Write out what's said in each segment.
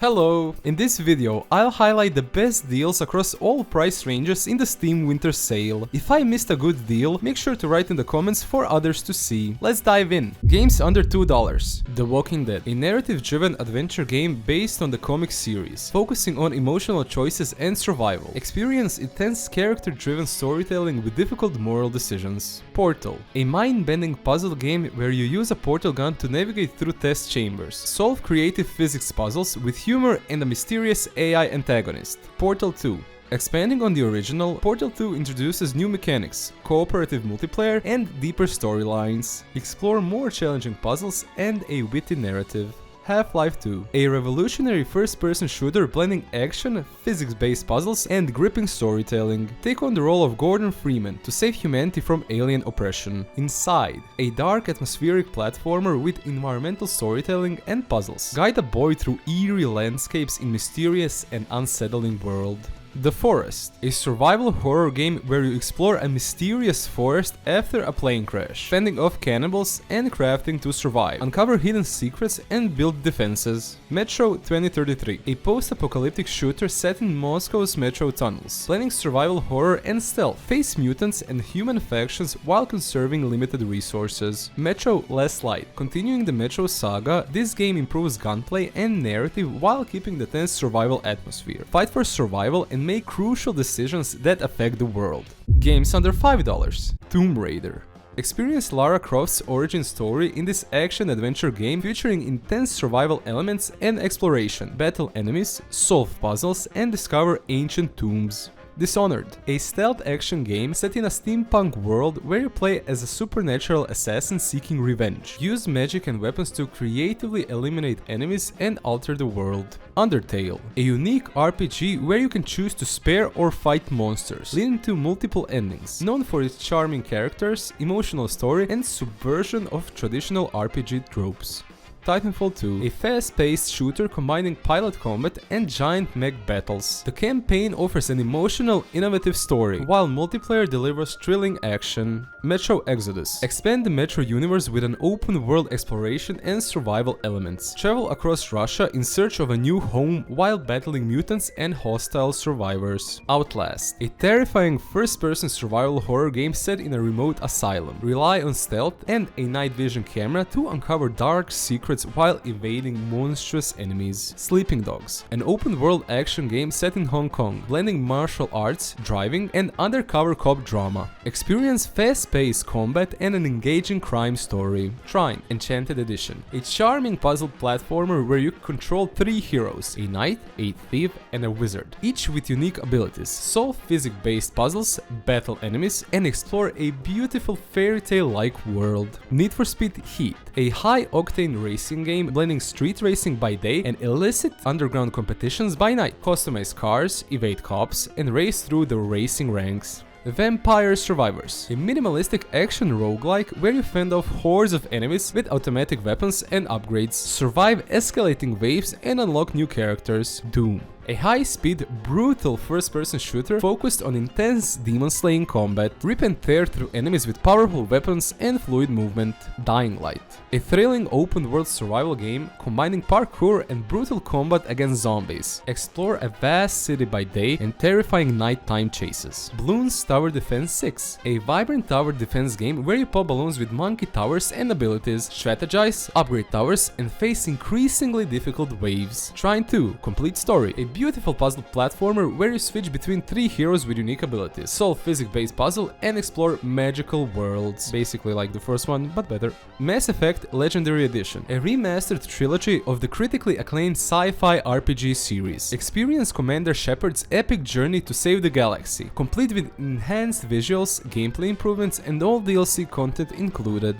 Hello! In this video, I'll highlight the best deals across all price ranges in the Steam Winter Sale. If I missed a good deal, make sure to write in the comments for others to see. Let's dive in. Games under $2. The Walking Dead, a narrative-driven adventure game based on the comic series, focusing on emotional choices and survival. Experience intense character-driven storytelling with difficult moral decisions. Portal, a mind-bending puzzle game where you use a portal gun to navigate through test chambers, solve creative physics puzzles with humor and a mysterious AI antagonist. Portal 2. Expanding on the original, Portal 2 introduces new mechanics, cooperative multiplayer, and deeper storylines. Explore more challenging puzzles and a witty narrative. Half-Life 2, a revolutionary first-person shooter blending action, physics-based puzzles, and gripping storytelling. Take on the role of Gordon Freeman to save humanity from alien oppression. Inside, a dark atmospheric platformer with environmental storytelling and puzzles. Guide a boy through eerie landscapes in mysterious and unsettling world. The Forest, a survival horror game where you explore a mysterious forest after a plane crash, fending off cannibals and crafting to survive, uncover hidden secrets and build defenses. Metro 2033, a post-apocalyptic shooter set in Moscow's metro tunnels, blending survival horror and stealth, face mutants and human factions while conserving limited resources. Metro Last Light, continuing the Metro saga, this game improves gunplay and narrative while keeping the tense survival atmosphere. Fight for survival and make crucial decisions that affect the world. Games under $5. Tomb Raider. Experience Lara Croft's origin story in this action-adventure game featuring intense survival elements and exploration, battle enemies, solve puzzles, and discover ancient tombs. Dishonored, a stealth action game set in a steampunk world where you play as a supernatural assassin seeking revenge. Use magic and weapons to creatively eliminate enemies and alter the world. Undertale, a unique RPG where you can choose to spare or fight monsters, leading to multiple endings. Known for its charming characters, emotional story, and subversion of traditional RPG tropes. Titanfall 2, a fast-paced shooter combining pilot combat and giant mech battles. The campaign offers an emotional, innovative story, while multiplayer delivers thrilling action. Metro Exodus. Expand the Metro universe with an open-world exploration and survival elements. Travel across Russia in search of a new home while battling mutants and hostile survivors. Outlast, a terrifying first-person survival horror game set in a remote asylum. Rely on stealth and a night vision camera to uncover dark secrets while evading monstrous enemies. Sleeping Dogs, an open-world action game set in Hong Kong, blending martial arts, driving, and undercover cop drama. Experience fast-paced combat and an engaging crime story. Trine, Enchanted Edition, a charming puzzle platformer where you control three heroes, a knight, a thief, and a wizard, each with unique abilities. Solve physics-based puzzles, battle enemies, and explore a beautiful fairy tale-like world. Need for Speed Heat, a high-octane racing game blending street racing by day and illicit underground competitions by night. Customize cars, evade cops, and race through the racing ranks. Vampire Survivors, a minimalistic action roguelike where you fend off hordes of enemies with automatic weapons and upgrades, survive escalating waves, and unlock new characters. Doom, a high-speed, brutal first-person shooter focused on intense demon-slaying combat, rip and tear through enemies with powerful weapons and fluid movement. Dying Light, a thrilling open-world survival game combining parkour and brutal combat against zombies. Explore a vast city by day and terrifying nighttime chases. Bloons Tower Defense 6, a vibrant tower defense game where you pop balloons with monkey towers and abilities, strategize, upgrade towers, and face increasingly difficult waves. Trine 2, Complete Story, a beautiful puzzle platformer where you switch between three heroes with unique abilities, solve physics-based puzzle, and explore magical worlds. Basically like the first one, but better. Mass Effect Legendary Edition, a remastered trilogy of the critically acclaimed sci-fi RPG series. Experience Commander Shepard's epic journey to save the galaxy, complete with enhanced visuals, gameplay improvements, and all DLC content included.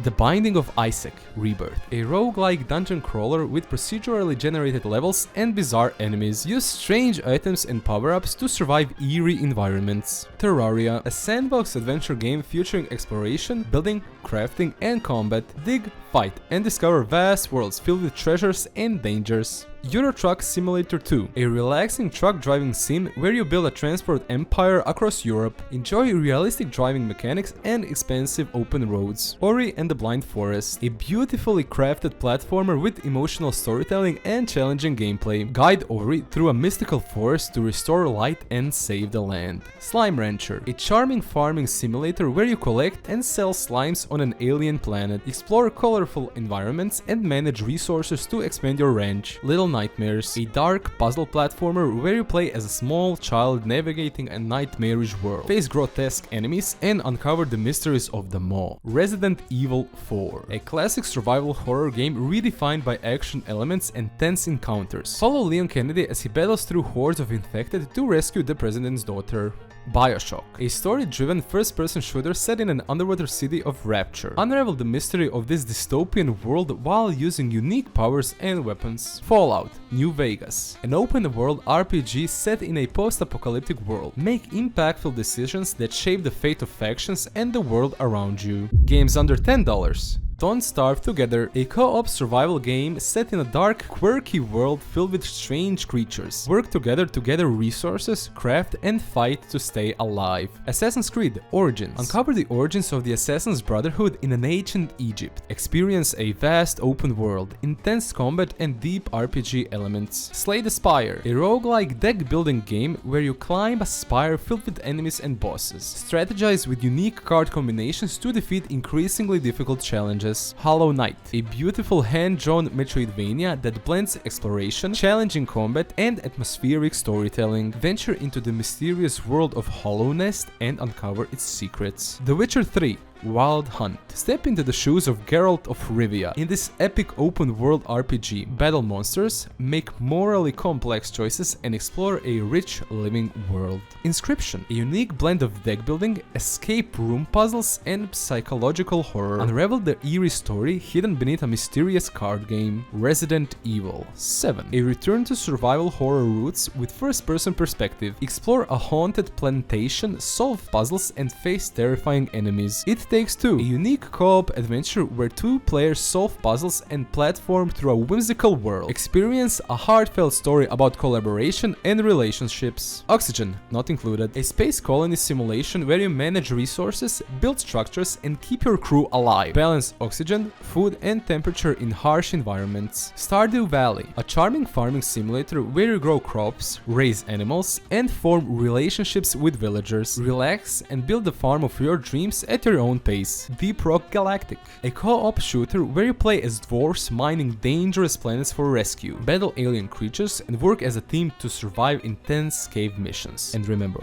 The Binding of Isaac Rebirth, a roguelike dungeon crawler with procedurally generated levels and bizarre enemies. Use strange items and power-ups to survive eerie environments. Terraria, a sandbox adventure game featuring exploration, building, crafting, and combat. Dig, fight, and discover vast worlds filled with treasures and dangers. Euro Truck Simulator 2, a relaxing truck driving sim where you build a transport empire across Europe. Enjoy realistic driving mechanics and expansive open roads. Ori and the Blind Forest, a beautifully crafted platformer with emotional storytelling and challenging gameplay. Guide Ori through a mystical forest to restore light and save the land. Slime Rancher, a charming farming simulator where you collect and sell slimes on an alien planet. Explore colorful environments and manage resources to expand your ranch. Little Nightmares, a dark puzzle platformer where you play as a small child navigating a nightmarish world. Face grotesque enemies and uncover the mysteries of the maw. Resident Evil 4, a classic survival horror game redefined by action elements and tense encounters. Follow Leon Kennedy as he battles through hordes of infected to rescue the president's daughter. BioShock, a story-driven first-person shooter set in an underwater city of Rapture. Unravel the mystery of this dystopian world while using unique powers and weapons. Fallout: New Vegas, an open-world RPG set in a post-apocalyptic world. Make impactful decisions that shape the fate of factions and the world around you. Games under $10. Don't Starve Together, a co-op survival game set in a dark, quirky world filled with strange creatures. Work together to gather resources, craft, and fight to stay alive. Assassin's Creed Origins. Uncover the origins of the Assassin's Brotherhood in an ancient Egypt. Experience a vast open world, intense combat, and deep RPG elements. Slay the Spire, a roguelike deck-building game where you climb a spire filled with enemies and bosses. Strategize with unique card combinations to defeat increasingly difficult challenges. Hollow Knight, a beautiful hand-drawn Metroidvania that blends exploration, challenging combat, and atmospheric storytelling. Venture into the mysterious world of Hollownest and uncover its secrets. The Witcher 3 Wild Hunt. Step into the shoes of Geralt of Rivia. In this epic open-world RPG, battle monsters, make morally complex choices, and explore a rich living world. Inscription, a unique blend of deck-building, escape room puzzles, and psychological horror. Unravel the eerie story hidden beneath a mysterious card game. Resident Evil 7, a return to survival horror roots with first-person perspective. Explore a haunted plantation, solve puzzles, and face terrifying enemies. It Takes Two, a unique co-op adventure where two players solve puzzles and platform through a whimsical world. Experience a heartfelt story about collaboration and relationships. Oxygen, not included, a space colony simulation where you manage resources, build structures, and keep your crew alive. Balance oxygen, food, and temperature in harsh environments. Stardew Valley, a charming farming simulator where you grow crops, raise animals, and form relationships with villagers. Relax and build the farm of your dreams at your own pace. Deep Rock Galactic, a co-op shooter where you play as dwarves mining dangerous planets for rescue, battle alien creatures, and work as a team to survive intense cave missions. And remember,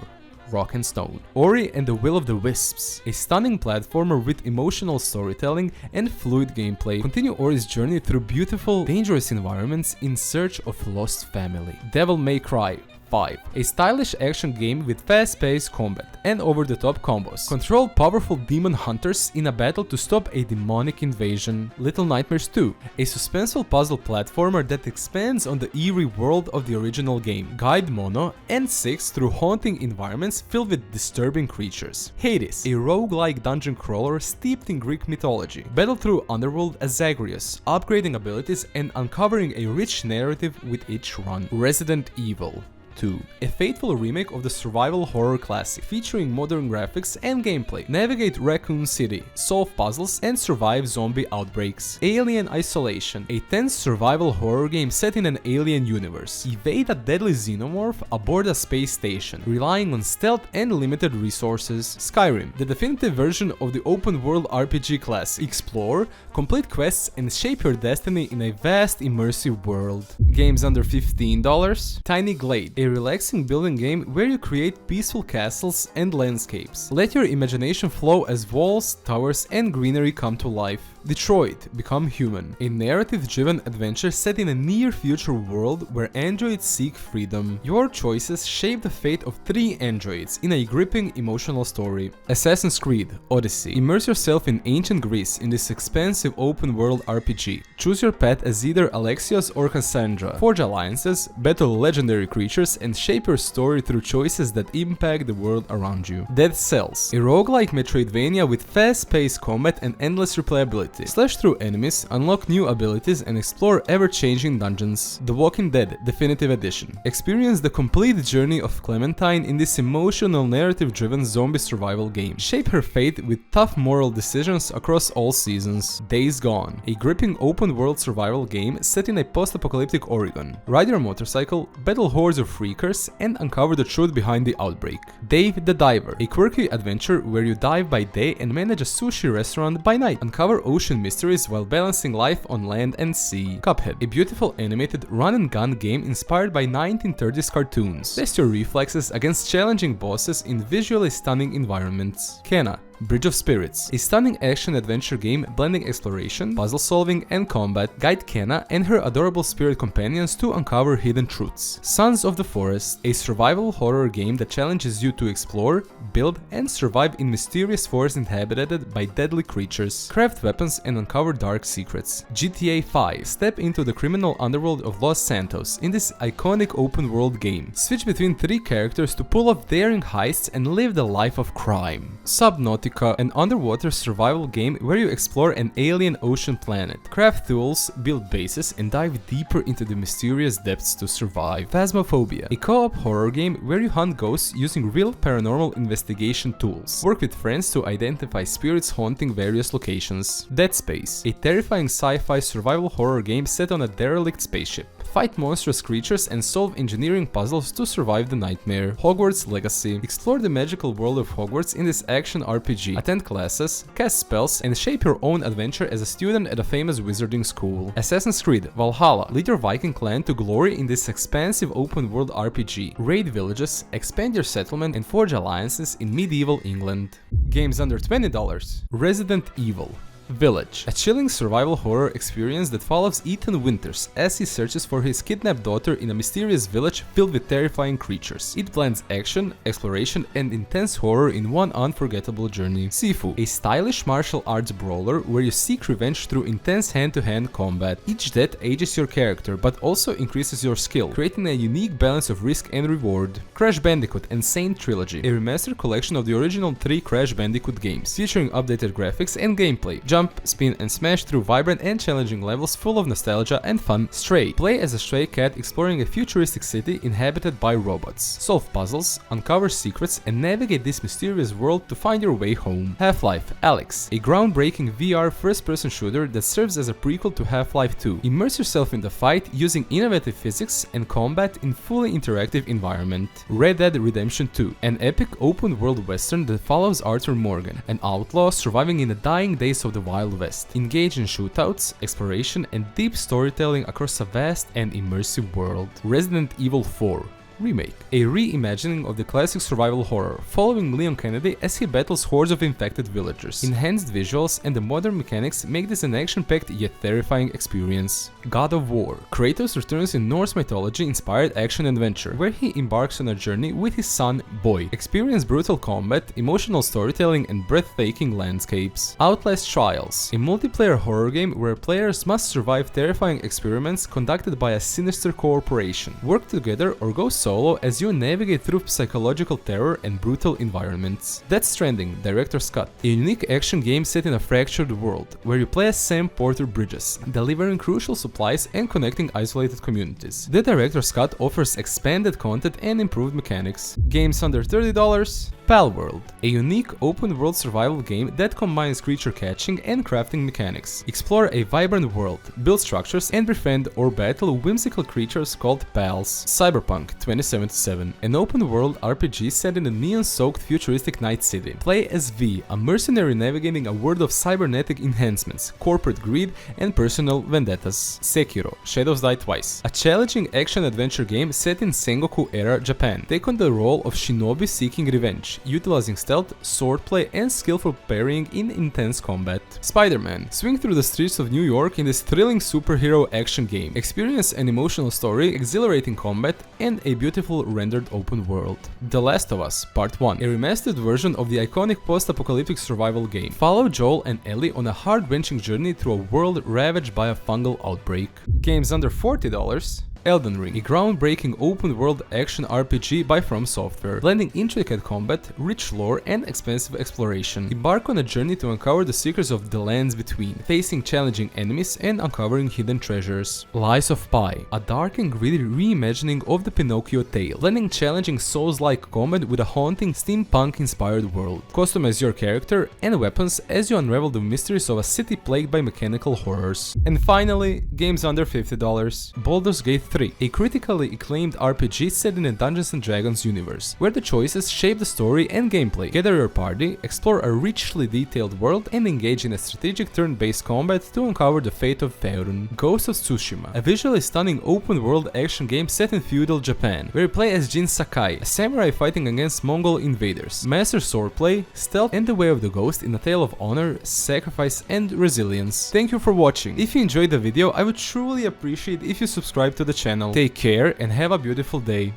rock and stone. Ori and the Will of the Wisps, a stunning platformer with emotional storytelling and fluid gameplay. Continue Ori's journey through beautiful, dangerous environments in search of lost family. Devil May Cry 5, a stylish action game with fast-paced combat and over-the-top combos. Control powerful demon hunters in a battle to stop a demonic invasion. Little Nightmares 2, a suspenseful puzzle platformer that expands on the eerie world of the original game. Guide Mono and Six through haunting environments filled with disturbing creatures. Hades, a roguelike dungeon crawler steeped in Greek mythology. Battle through Underworld as Zagreus, upgrading abilities and uncovering a rich narrative with each run. Resident Evil 2, a faithful remake of the survival horror classic, featuring modern graphics and gameplay. Navigate Raccoon City, solve puzzles, and survive zombie outbreaks. Alien Isolation, a tense survival horror game set in an alien universe. Evade a deadly xenomorph aboard a space station, relying on stealth and limited resources. Skyrim, the definitive version of the open-world RPG classic. Explore, complete quests, and shape your destiny in a vast, immersive world. Games under $15. Tiny Glade, a relaxing building game where you create peaceful castles and landscapes. Let your imagination flow as walls, towers, and greenery come to life. Detroit: Become Human, a narrative-driven adventure set in a near-future world where androids seek freedom. Your choices shape the fate of 3 androids in a gripping emotional story. Assassin's Creed Odyssey. Immerse yourself in ancient Greece in this expansive open-world RPG. Choose your path as either Alexios or Cassandra. Forge alliances, battle legendary creatures, creatures and shape your story through choices that impact the world around you. Dead Cells, a roguelike Metroidvania with fast-paced combat and endless replayability. Slash through enemies, unlock new abilities, and explore ever-changing dungeons. The Walking Dead Definitive Edition. Experience the complete journey of Clementine in this emotional, narrative-driven zombie survival game. Shape her fate with tough moral decisions across all seasons. Days Gone, a gripping open-world survival game set in a post-apocalyptic Oregon. Ride your motorcycle, battle hordes of freakers, and uncover the truth behind the outbreak. Dave the Diver, a quirky adventure where you dive by day and manage a sushi restaurant by night. Uncover ocean mysteries while balancing life on land and sea. Cuphead, a beautiful animated run-and-gun game inspired by 1930s cartoons. Test your reflexes against challenging bosses in visually stunning environments. Kena, Bridge of Spirits, a stunning action-adventure game blending exploration, puzzle-solving, and combat. Guide Kenna and her adorable spirit companions to uncover hidden truths. Sons of the Forest, a survival horror game that challenges you to explore, build, and survive in mysterious forests inhabited by deadly creatures. Craft weapons and uncover dark secrets. GTA 5, step into the criminal underworld of Los Santos in this iconic open-world game. Switch between 3 characters to pull off daring heists and live the life of crime. Subnautica, an underwater survival game where you explore an alien ocean planet, craft tools, build bases, and dive deeper into the mysterious depths to survive. Phasmophobia, a co-op horror game where you hunt ghosts using real paranormal investigation tools. Work with friends to identify spirits haunting various locations. Dead Space, a terrifying sci-fi survival horror game set on a derelict spaceship. Fight monstrous creatures and solve engineering puzzles to survive the nightmare. Hogwarts Legacy, explore the magical world of Hogwarts in this action RPG. Attend classes, cast spells, and shape your own adventure as a student at a famous wizarding school. Assassin's Creed Valhalla, lead your Viking clan to glory in this expansive open-world RPG. Raid villages, expand your settlement, and forge alliances in medieval England. Games under $20. Resident Evil Village, a chilling survival horror experience that follows Ethan Winters as he searches for his kidnapped daughter in a mysterious village filled with terrifying creatures. It blends action, exploration, and intense horror in one unforgettable journey. Sifu, a stylish martial arts brawler where you seek revenge through intense hand-to-hand combat. Each death ages your character but also increases your skill, creating a unique balance of risk and reward. Crash Bandicoot Insane Trilogy, a remastered collection of the original 3 Crash Bandicoot games, featuring updated graphics and gameplay. Jump, spin, and smash through vibrant and challenging levels full of nostalgia and fun. Stray, play as a stray cat exploring a futuristic city inhabited by robots. Solve puzzles, uncover secrets, and navigate this mysterious world to find your way home. Half-Life Alyx, a groundbreaking VR first-person shooter that serves as a prequel to Half-Life 2. Immerse yourself in the fight using innovative physics and combat in fully interactive environment. Red Dead Redemption 2, an epic open-world western that follows Arthur Morgan, an outlaw surviving in the dying days of the Wild West. Engage in shootouts, exploration, and deep storytelling across a vast and immersive world. Resident Evil 4 Remake, a reimagining of the classic survival horror, following Leon Kennedy as he battles hordes of infected villagers. Enhanced visuals and the modern mechanics make this an action-packed yet terrifying experience. God of War, Kratos returns in Norse mythology-inspired action-adventure, where he embarks on a journey with his son, Boyd. Experience brutal combat, emotional storytelling, and breathtaking landscapes. Outlast Trials, a multiplayer horror game where players must survive terrifying experiments conducted by a sinister corporation. Work together or go solo as you navigate through psychological terror and brutal environments. Death Stranding Director's Cut, a unique action game set in a fractured world, where you play as Sam Porter Bridges, delivering crucial supplies and connecting isolated communities. The Director's Cut offers expanded content and improved mechanics. Games under $30. Palworld, a unique open-world survival game that combines creature catching and crafting mechanics. Explore a vibrant world, build structures, and befriend or battle whimsical creatures called pals. Cyberpunk 2077, an open-world RPG set in a neon-soaked futuristic night city. Play as V, a mercenary navigating a world of cybernetic enhancements, corporate greed, and personal vendettas. Sekiro: Shadows Die Twice, a challenging action-adventure game set in Sengoku-era Japan. Take on the role of shinobi seeking revenge, utilizing stealth, swordplay, and skillful parrying in intense combat. Spider-Man, swing through the streets of New York in this thrilling superhero action game. Experience an emotional story, exhilarating combat, and a beautiful rendered open world. The Last of Us Part 1, a remastered version of the iconic post-apocalyptic survival game. Follow Joel and Ellie on a heart-wrenching journey through a world ravaged by a fungal outbreak. Games under $40. Elden Ring, a groundbreaking open-world action RPG by From Software, blending intricate combat, rich lore, and expansive exploration. Embark on a journey to uncover the secrets of the lands between, facing challenging enemies and uncovering hidden treasures. Lies of Pi, a dark and gritty reimagining of the Pinocchio tale, blending challenging Souls-like combat with a haunting steampunk-inspired world. Customize your character and weapons as you unravel the mysteries of a city plagued by mechanical horrors. And finally, games under $50. Baldur's Gate 3, a critically acclaimed RPG set in a Dungeons & Dragons universe, where the choices shape the story and gameplay. Gather your party, explore a richly detailed world, and engage in a strategic turn-based combat to uncover the fate of Faerun. Ghost of Tsushima, a visually stunning open-world action game set in feudal Japan, where you play as Jin Sakai, a samurai fighting against Mongol invaders. Master swordplay, stealth, and the way of the ghost in a tale of honor, sacrifice, and resilience. Thank you for watching. If you enjoyed the video, I would truly appreciate if you subscribe to the channel. Take care and have a beautiful day.